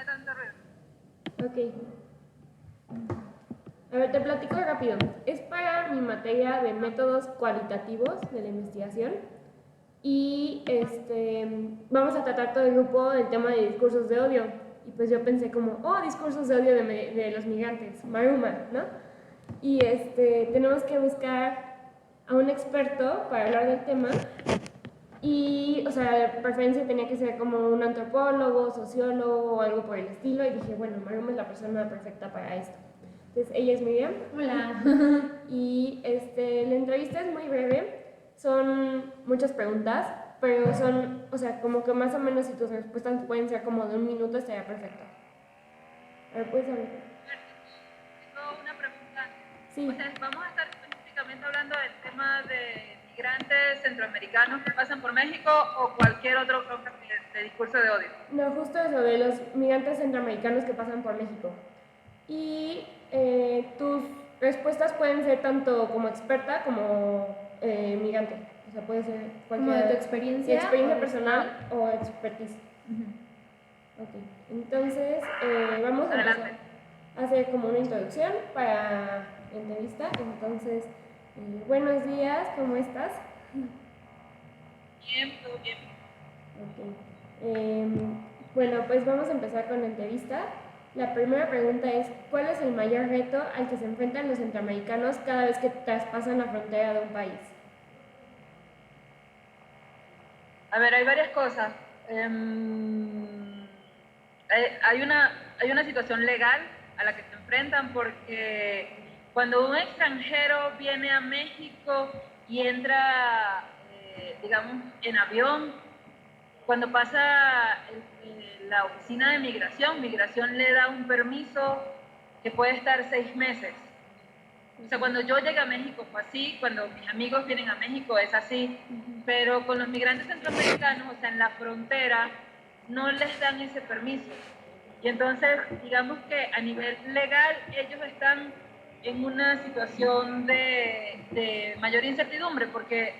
hay tanto ruido. Ok. A ver, te platico rápido. Es para mi materia de métodos cualitativos de la investigación y vamos a tratar todo el grupo el tema de discursos de odio. Y pues yo pensé como, discursos de odio de los migrantes, Maruma, ¿no? Y tenemos que buscar a un experto para hablar del tema. Y, o sea, de preferencia tenía que ser como un antropólogo, sociólogo o algo por el estilo. Y dije, bueno, Maruma es la persona perfecta para esto. Entonces, ella es Miriam. Hola. Y la entrevista es muy breve. Son muchas preguntas, pero son, o sea, como que más o menos si tus respuestas pueden ser como de 1 minuto, estaría perfecto. A ver, ¿puedes hablar? Tengo una pregunta. Sí. O sea, vamos a estar específicamente hablando del tema de migrantes centroamericanos que pasan por México o cualquier otro de discurso de odio. No, justo eso, de los migrantes centroamericanos que pasan por México. Y tus respuestas pueden ser tanto como experta como migrante. O sea, puede ser Como de tu experiencia. Experiencia personal o expertise. Ok, entonces vamos a empezar a hacer como una introducción para la entrevista. Entonces, buenos días, ¿cómo estás? Bien, todo bien. Ok. Bueno, pues vamos a empezar con la entrevista. La primera pregunta es, ¿cuál es el mayor reto al que se enfrentan los centroamericanos cada vez que traspasan la frontera de un país? A ver, hay varias cosas. Hay una situación legal a la que se enfrentan porque cuando un extranjero viene a México y entra, digamos, en avión, cuando pasa la oficina de migración le da un permiso que puede estar 6 meses. O sea, cuando yo llegué a México fue así, cuando mis amigos vienen a México es así, pero con los migrantes centroamericanos, o sea, en la frontera, no les dan ese permiso. Y entonces, digamos que a nivel legal, ellos están en una situación de mayor incertidumbre porque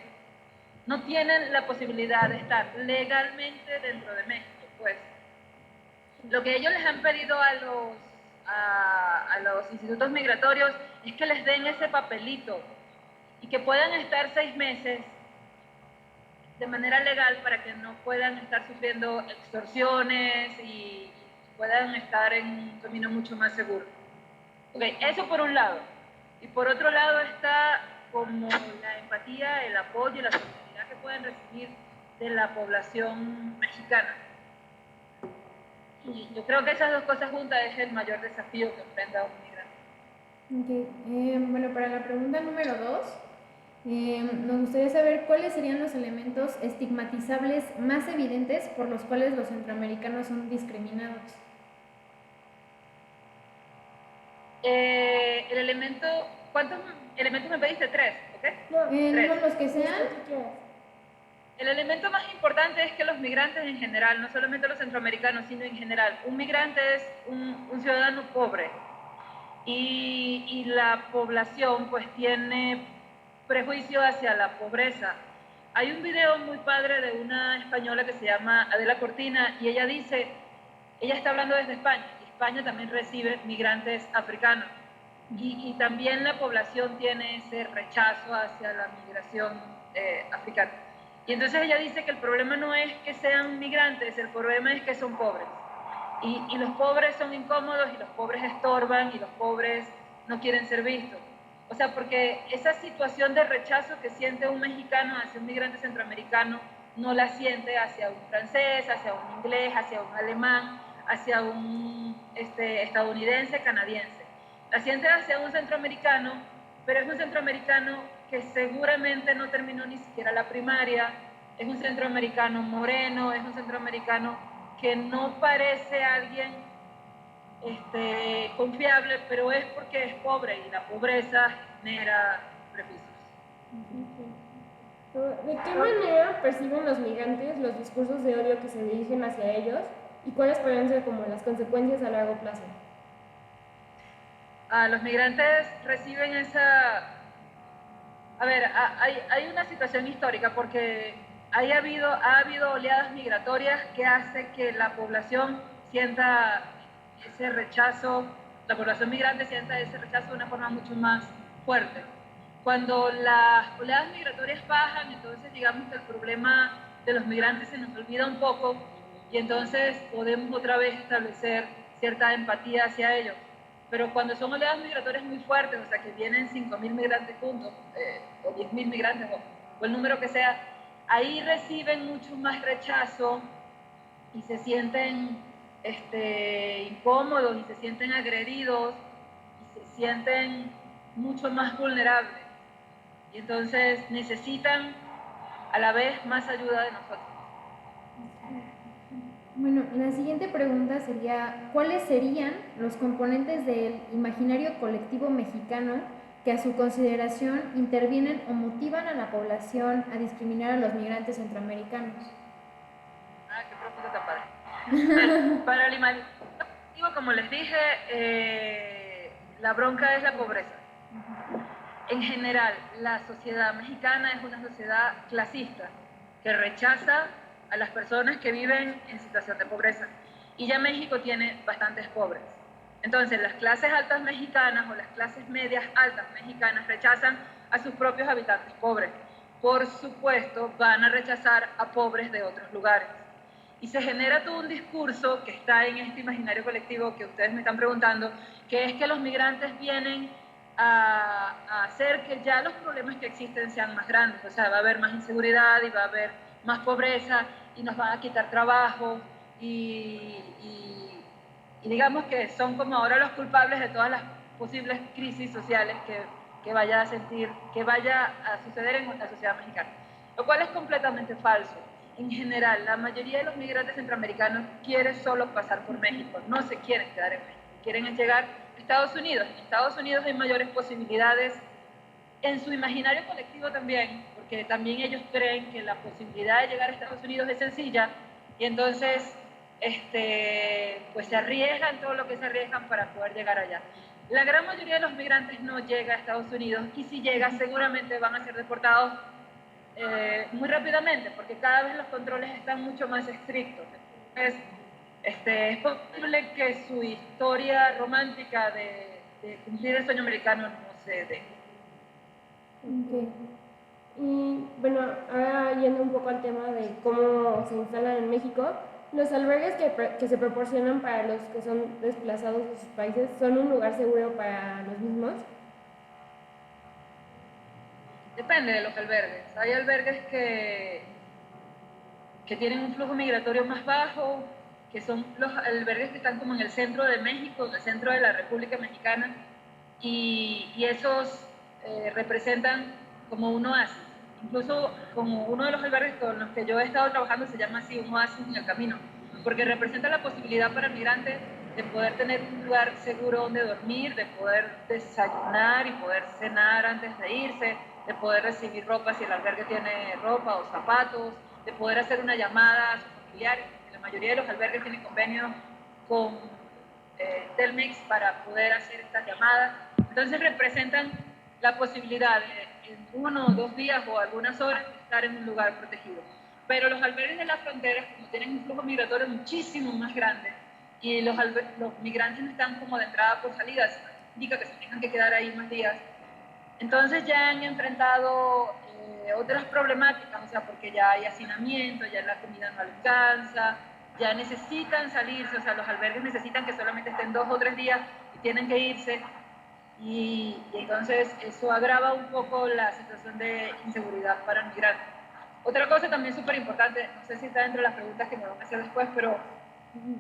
no tienen la posibilidad de estar legalmente dentro de México, pues. Lo que ellos les han pedido a los institutos migratorios es que les den ese papelito y que puedan estar 6 meses de manera legal para que no puedan estar sufriendo extorsiones y puedan estar en un camino mucho más seguro. Okay, eso por un lado. Y por otro lado está como la empatía, el apoyo y la solidaridad que pueden recibir de la población mexicana. Y yo creo que esas dos cosas juntas es el mayor desafío que enfrenta un migrante. Okay. Bueno, para la pregunta número 2, nos gustaría saber cuáles serían los elementos estigmatizables más evidentes por los cuales los centroamericanos son discriminados. El elemento, ¿cuántos elementos me pediste? 3, ¿ok? No, 3. No, los que sean. El elemento más importante es que los migrantes en general, no solamente los centroamericanos, sino en general, un migrante es un ciudadano pobre y la población pues tiene prejuicio hacia la pobreza. Hay un video muy padre de una española que se llama Adela Cortina y ella dice, ella está hablando desde España, y España también recibe migrantes africanos y también la población tiene ese rechazo hacia la migración africana. Y entonces ella dice que el problema no es que sean migrantes, el problema es que son pobres. Y los pobres son incómodos y los pobres estorban y los pobres no quieren ser vistos. O sea, porque esa situación de rechazo que siente un mexicano hacia un migrante centroamericano no la siente hacia un francés, hacia un inglés, hacia un alemán, hacia un estadounidense, canadiense. La siente hacia un centroamericano, pero es un centroamericano que seguramente no terminó ni siquiera la primaria, es un centroamericano moreno, es un centroamericano que no parece alguien confiable, pero es porque es pobre y la pobreza genera prejuicios. ¿De qué manera perciben los migrantes los discursos de odio que se dirigen hacia ellos y cuáles pueden ser como las consecuencias a largo plazo? Los migrantes reciben esa... A ver, hay una situación histórica porque ha habido oleadas migratorias que hace que la población sienta ese rechazo, la población migrante sienta ese rechazo de una forma mucho más fuerte. Cuando las oleadas migratorias bajan, entonces digamos que el problema de los migrantes se nos olvida un poco y entonces podemos otra vez establecer cierta empatía hacia ellos. Pero cuando son oleadas migratorias muy fuertes, o sea, que vienen 5.000 migrantes juntos, o 10.000 migrantes, o el número que sea, ahí reciben mucho más rechazo y se sienten incómodos y se sienten agredidos y se sienten mucho más vulnerables. Y entonces necesitan a la vez más ayuda de nosotros. Bueno, la siguiente pregunta sería, ¿cuáles serían los componentes del imaginario colectivo mexicano que a su consideración intervienen o motivan a la población a discriminar a los migrantes centroamericanos? Ah, qué pregunta tan padre. Para el imaginario colectivo, como les dije, la bronca es la pobreza. En general, la sociedad mexicana es una sociedad clasista que rechaza a las personas que viven en situación de pobreza. Y ya México tiene bastantes pobres. Entonces, las clases altas mexicanas o las clases medias altas mexicanas rechazan a sus propios habitantes pobres. Por supuesto, van a rechazar a pobres de otros lugares. Y se genera todo un discurso que está en este imaginario colectivo que ustedes me están preguntando, que es que los migrantes vienen a hacer que ya los problemas que existen sean más grandes. O sea, va a haber más inseguridad y va a haber más pobreza y nos van a quitar trabajo y digamos que son como ahora los culpables de todas las posibles crisis sociales que vaya a suceder en la sociedad mexicana, lo cual es completamente falso. En general, la mayoría de los migrantes centroamericanos quieren solo pasar por México, no se quieren quedar en México, quieren llegar a Estados Unidos. En Estados Unidos hay mayores posibilidades, en su imaginario colectivo también, porque también ellos creen que la posibilidad de llegar a Estados Unidos es sencilla y entonces pues se arriesgan todo lo que se arriesgan para poder llegar allá. La gran mayoría de los migrantes no llega a Estados Unidos y si llega seguramente van a ser deportados muy rápidamente porque cada vez los controles están mucho más estrictos. Entonces, es posible que su historia romántica de cumplir el sueño americano no se dé. Okay. Y bueno, ahora yendo un poco al tema de cómo se instalan en México, los albergues que se proporcionan para los que son desplazados de sus países, ¿son un lugar seguro para los mismos? Depende de los albergues. Hay albergues que tienen un flujo migratorio más bajo, que son los albergues que están como en el centro de México, en el centro de la República Mexicana, y esos representan como un oasis. Incluso como uno de los albergues con los que yo he estado trabajando se llama así, un oasis en el camino, porque representa la posibilidad para el migrante de poder tener un lugar seguro donde dormir, de poder desayunar y poder cenar antes de irse, de poder recibir ropa si el albergue tiene ropa o zapatos, de poder hacer una llamada a sus familiares. La mayoría de los albergues tienen convenios con Telmex para poder hacer estas llamadas. Entonces representan la posibilidad de en 1 o 2 días o algunas horas estar en un lugar protegido. Pero los albergues de las fronteras, como tienen un flujo migratorio muchísimo más grande y los migrantes no están como de entrada por salida, indica que se tengan que quedar ahí más días, entonces ya han enfrentado otras problemáticas, o sea, porque ya hay hacinamiento, ya la comida no alcanza, ya necesitan salirse, o sea, los albergues necesitan que solamente estén 2 o 3 días y tienen que irse, y entonces eso agrava un poco la situación de inseguridad para el migrante. Otra cosa también súper importante, no sé si está dentro de las preguntas que me van a hacer después, pero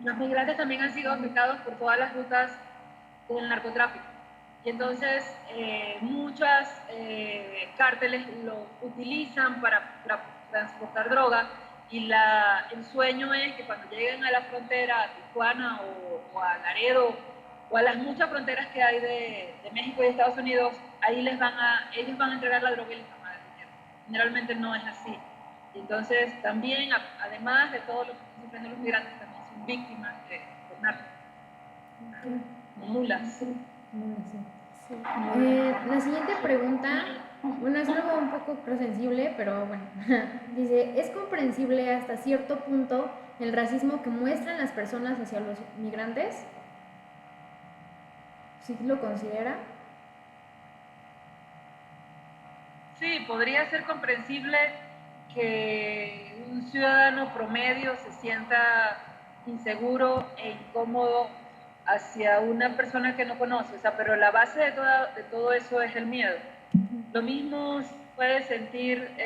los migrantes también han sido afectados por todas las rutas del narcotráfico. Y entonces muchas cárteles lo utilizan para transportar droga y el sueño es que cuando lleguen a la frontera, a Tijuana o a Laredo o a las muchas fronteras que hay de México y Estados Unidos, ahí ellos van a entregar la droga y les van a dar dinero. Generalmente no es así. Y entonces también, además de todo lo que están sufriendo los migrantes, también son víctimas de narcos. Mulas. La siguiente pregunta, bueno, es algo un poco sensible, pero bueno, dice, ¿es comprensible hasta cierto punto el racismo que muestran las personas hacia los migrantes? ¿Sí lo considera? Sí, podría ser comprensible que un ciudadano promedio se sienta inseguro e incómodo hacia una persona que no conoce, o sea, pero la base de todo eso es el miedo. Lo mismo puede sentir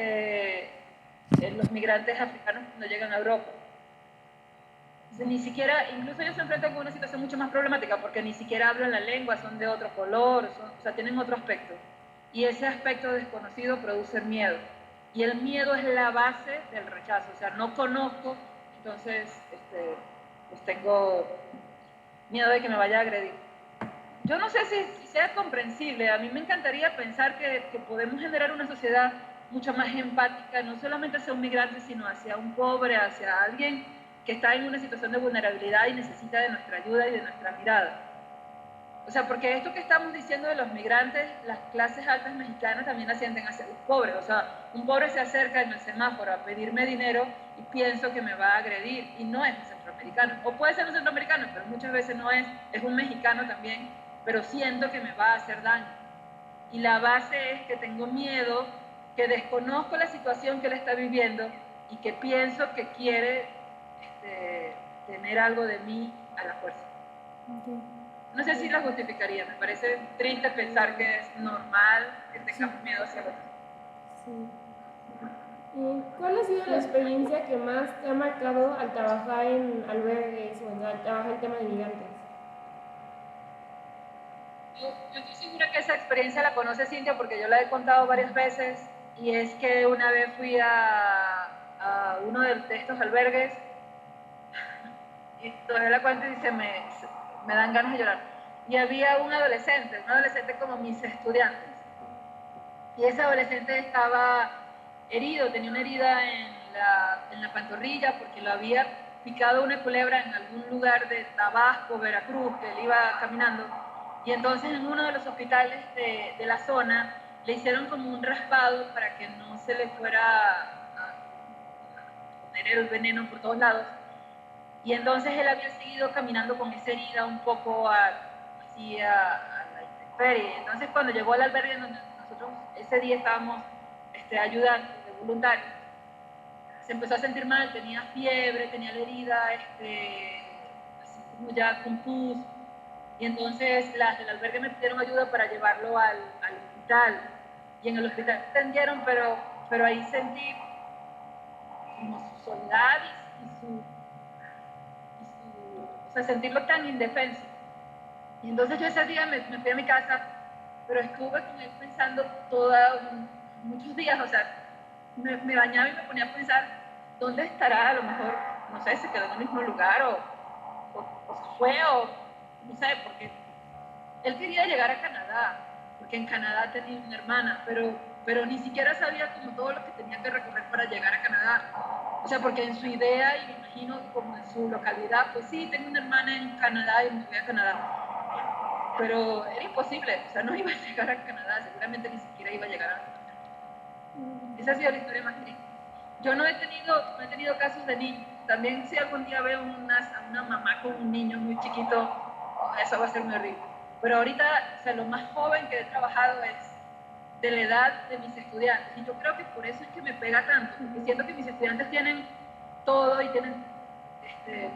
los migrantes africanos cuando llegan a Europa. Entonces, ni siquiera, incluso ellos se enfrentan con una situación mucho más problemática porque ni siquiera hablan la lengua, son de otro color, o sea, tienen otro aspecto. Y ese aspecto desconocido produce miedo. Y el miedo es la base del rechazo, o sea, no conozco, entonces pues tengo miedo de que me vaya a agredir. Yo no sé si sea comprensible, a mí me encantaría pensar que podemos generar una sociedad mucho más empática, no solamente hacia un migrante, sino hacia un pobre, hacia alguien que está en una situación de vulnerabilidad y necesita de nuestra ayuda y de nuestra mirada. O sea, porque esto que estamos diciendo de los migrantes, las clases altas mexicanas también la sienten hacia los pobres. O sea, un pobre se acerca en el semáforo a pedirme dinero y pienso que me va a agredir y no es un centroamericano. O puede ser un centroamericano, pero muchas veces no es un mexicano también, pero siento que me va a hacer daño. Y la base es que tengo miedo, que desconozco la situación que él está viviendo y que pienso que quiere tener algo de mí a la fuerza. Okay. No sé si la justificaría, me parece triste pensar que es normal que tengamos miedo hacia los otros. Sí. ¿Cuál ha sido la experiencia que más te ha marcado al trabajar en albergues o al trabajar el tema de migrantes? Yo estoy segura que esa experiencia la conoce Cintia porque yo la he contado varias veces y es que una vez fui a uno de estos albergues y todavía la cuento y me dan ganas de llorar. Y había un adolescente como mis estudiantes. Y ese adolescente estaba herido, tenía una herida en la pantorrilla porque lo había picado una culebra en algún lugar de Tabasco, Veracruz, que él iba caminando. Y entonces en uno de los hospitales de la zona le hicieron como un raspado para que no se le fuera a poner el veneno por todos lados. Y entonces él había seguido caminando con esa herida un poco así a la intemperie. Entonces cuando llegó al albergue donde nosotros ese día estábamos ayudando de voluntarios, se empezó a sentir mal, tenía fiebre, tenía la herida así como ya con pus. Y entonces las del albergue me pidieron ayuda para llevarlo al hospital. Y en el hospital atendieron, pero ahí sentí como su soledad o sea, sentirlo tan indefenso. Y entonces yo ese día me fui a mi casa, pero estuve con él pensando muchos días, o sea, me bañaba y me ponía a pensar dónde estará, a lo mejor, no sé, se quedó en el mismo lugar o se fue o no sé, porque él quería llegar a Canadá, porque en Canadá tenía una hermana, pero ni siquiera sabía como todo lo que tenía que recorrer para llegar a Canadá. O sea, porque en su idea, y me imagino como en su localidad, pues sí, tengo una hermana en Canadá y me voy a Canadá. Pero era imposible, o sea, no iba a llegar a Canadá, seguramente ni siquiera iba a llegar a Canadá. Esa ha sido la historia más triste. Yo no he tenido casos de niños. También si algún día veo a una mamá con un niño muy chiquito, eso va a ser muy horrible. Pero ahorita, o sea, lo más joven que he trabajado es de la edad de mis estudiantes. Y yo creo que por eso es que me pega tanto, porque siento que mis estudiantes tienen todo y tienen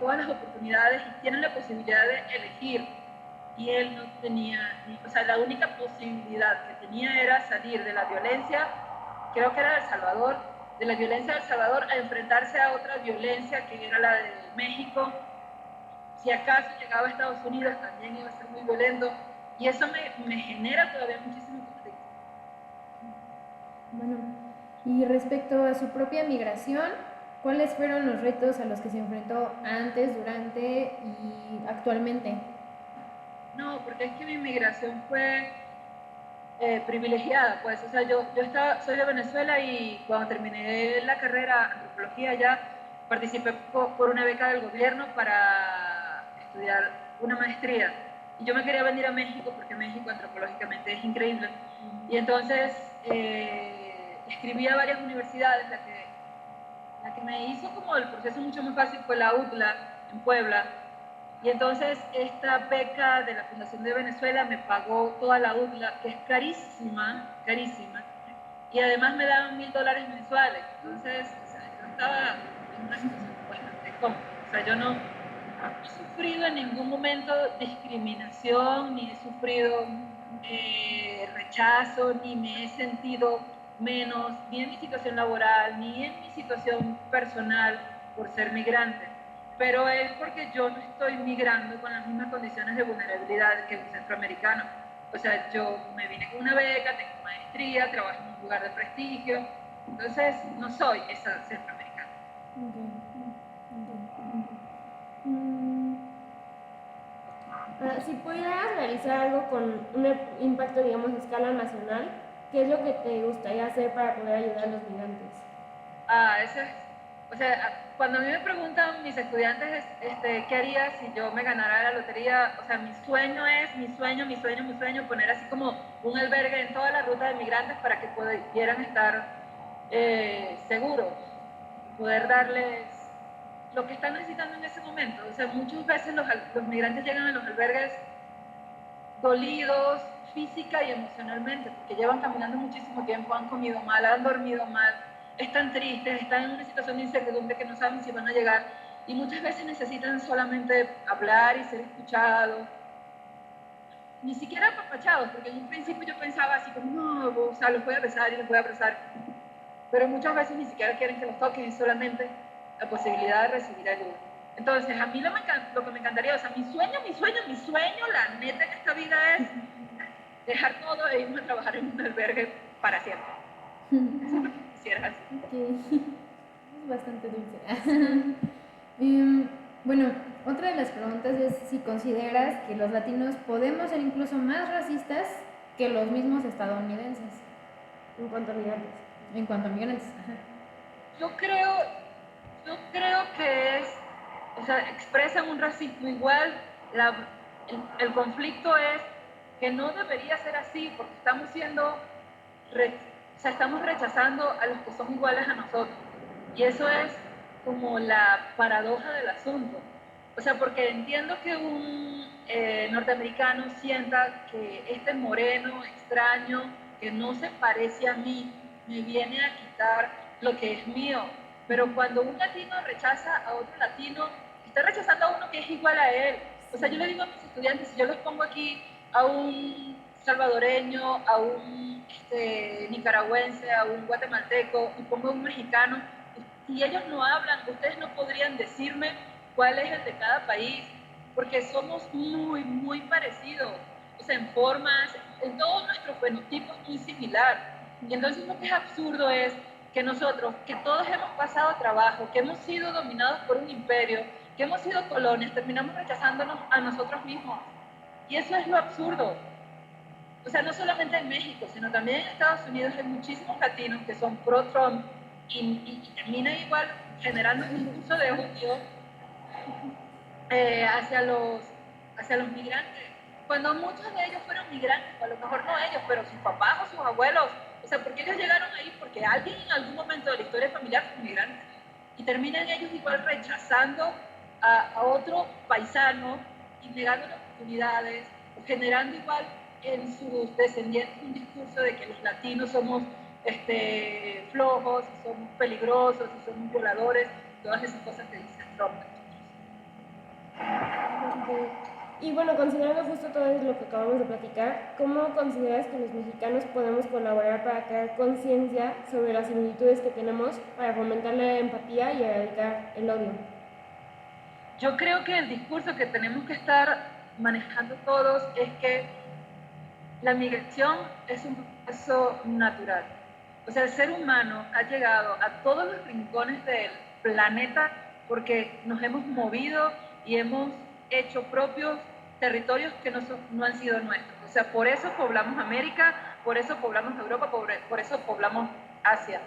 todas las oportunidades y tienen la posibilidad de elegir. Y él no tenía, o sea, la única posibilidad que tenía era salir de la violencia, creo que era de El Salvador, de la violencia de El Salvador a enfrentarse a otra violencia que era la de México. Si acaso llegaba a Estados Unidos también iba a ser muy violento y eso me genera todavía muchísimo conflicto. Bueno, y respecto a su propia migración, ¿cuáles fueron los retos a los que se enfrentó antes, durante y actualmente? No, porque es que mi migración fue privilegiada, pues, o sea, yo soy de Venezuela y cuando terminé la carrera antropología ya participé por una beca del gobierno para estudiar una maestría y yo me quería venir a México porque México antropológicamente es increíble y entonces escribí a varias universidades, la que me hizo como el proceso mucho más fácil fue la UTLA en Puebla. Y entonces esta beca de la Fundación de Venezuela me pagó toda la UTLA, que es carísima, carísima. Y además me daban $1,000 mensuales. Entonces, o sea, yo estaba en una situación bastante cómoda. O sea, yo no he sufrido en ningún momento discriminación, ni he sufrido rechazo, ni me he sentido menos, ni en mi situación laboral, ni en mi situación personal por ser migrante. Pero es porque yo no estoy migrando con las mismas condiciones de vulnerabilidad que un centroamericano. O sea, yo me vine con una beca, tengo maestría, trabajo en un lugar de prestigio, entonces no soy esa centroamericana. Si pudieras realizar algo con un impacto, digamos, a escala nacional, ¿qué es lo que te gustaría hacer para poder ayudar a los migrantes? Eso es, o sea, cuando a mí me preguntan mis estudiantes, ¿qué haría si yo me ganara la lotería? O sea, mi sueño es, mi sueño, poner así como un albergue en toda la ruta de migrantes para que pudieran estar seguros, poder darles lo que están necesitando en ese momento. O sea, muchas veces los migrantes llegan a los albergues dolidos física y emocionalmente, porque llevan caminando muchísimo tiempo, han comido mal, han dormido mal, están tristes, están en una situación de incertidumbre que no saben si van a llegar, y muchas veces necesitan solamente hablar y ser escuchados, ni siquiera apapachados, porque en un principio yo pensaba así como, no, o sea, los voy a besar y los voy a abrazar, pero muchas veces ni siquiera quieren que los toquen, es solamente la posibilidad de recibir ayuda. Entonces, a mí lo que me encantaría, o sea, mi sueño, la neta en esta vida es dejar todo e irme a trabajar en un albergue para siempre. Eso es lo que quisiera hacer. Okay. Es bastante dulce. Bueno, otra de las preguntas es si consideras que los latinos podemos ser incluso más racistas que los mismos estadounidenses. En cuanto a migrantes. En cuanto a migrantes. Ajá. Yo creo que es, o sea, expresan un racismo igual. El conflicto es que no debería ser así, porque estamos rechazando a los que son iguales a nosotros. Y eso es como la paradoja del asunto. O sea, porque entiendo que un norteamericano sienta que este moreno extraño, que no se parece a mí, me viene a quitar lo que es mío. Pero cuando un latino rechaza a otro latino, está rechazando a uno que es igual a él. O sea, yo le digo a mis estudiantes, si yo los pongo aquí a un salvadoreño, a un nicaragüense, a un guatemalteco, y pongo a un mexicano, y ellos no hablan, ustedes no podrían decirme cuál es el de cada país, porque somos muy, muy parecidos, o sea, en formas, en todo nuestro fenotipo es muy similar. Y entonces lo que es absurdo es que nosotros, que todos hemos pasado trabajo, que hemos sido dominados por un imperio, que hemos sido colonias, terminamos rechazándonos a nosotros mismos. Y eso es lo absurdo. O sea, no solamente en México, sino también en Estados Unidos hay muchísimos latinos que son pro-Trump y terminan igual generando un discurso de odio hacia los migrantes, cuando muchos de ellos fueron migrantes, o a lo mejor no ellos, pero sus papás o sus abuelos. O sea, ¿por qué ellos llegaron ahí? Porque alguien en algún momento de la historia familiar fue migrante. Y terminan ellos igual rechazando a otro paisano y negándole oportunidades, generando igual en sus descendientes un discurso de que los latinos somos flojos, somos peligrosos, somos violadores, todas esas cosas que dicen Trump. Y bueno, considerando justo todo lo que acabamos de platicar, ¿cómo consideras que los mexicanos podemos colaborar para crear conciencia sobre las similitudes que tenemos para fomentar la empatía y erradicar el odio? Yo creo que el discurso que tenemos que estar manejando todos es que la migración es un proceso natural. O sea, el ser humano ha llegado a todos los rincones del planeta porque nos hemos movido y hemos hecho propios territorios que no han sido nuestros. O sea, por eso poblamos América, por eso poblamos Europa, por eso poblamos Asia.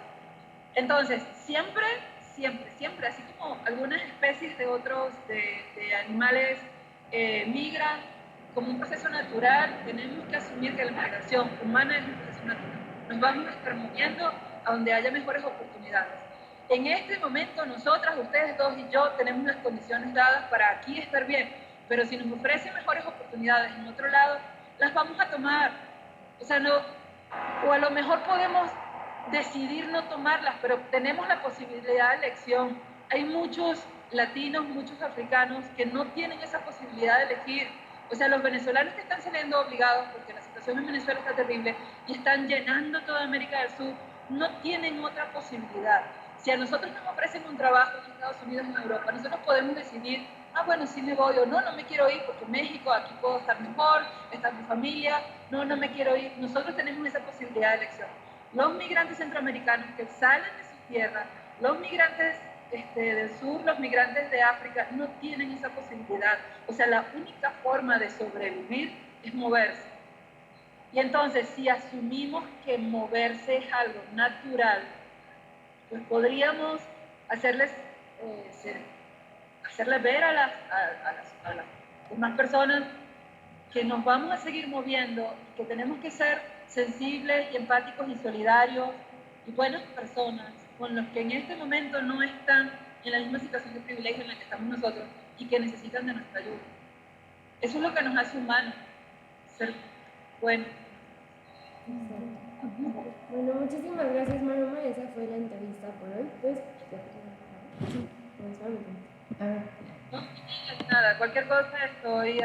Entonces, siempre, así como algunas especies de otros, de animales migran como un proceso natural, tenemos que asumir que la migración humana es un proceso natural. Nos vamos a estar moviendo a donde haya mejores oportunidades. En este momento nosotras, ustedes dos y yo tenemos las condiciones dadas para aquí estar bien, pero si nos ofrecen mejores oportunidades en otro lado, las vamos a tomar. O sea, no, o a lo mejor podemos decidir no tomarlas, pero tenemos la posibilidad de elección. Hay muchos latinos, muchos africanos que no tienen esa posibilidad de elegir. O sea, los venezolanos que están saliendo obligados, porque la situación en Venezuela está terrible, y están llenando toda América del Sur, no tienen otra posibilidad. Si a nosotros nos ofrecen un trabajo en Estados Unidos, en Europa, nosotros podemos decidir, ah, bueno, sí me voy, o no, no me quiero ir porque México, aquí puedo estar mejor, está mi familia, no, no me quiero ir. Nosotros tenemos esa posibilidad de elección. Los migrantes centroamericanos que salen de su tierra, los migrantes del sur, los migrantes de África, no tienen esa posibilidad. O sea, la única forma de sobrevivir es moverse. Y entonces, si asumimos que moverse es algo natural, pues podríamos hacerles ver a las demás personas que nos vamos a seguir moviendo, que tenemos que ser sensibles y empáticos y solidarios y buenas personas con los que en este momento no están en la misma situación de privilegio en la que estamos nosotros y que necesitan de nuestra ayuda. Eso es lo que nos hace humanos, ser buenos. Bueno, muchísimas gracias, Maroma. Esa fue la entrevista por hoy. Pues, A ver. No, nada, cualquier cosa estoy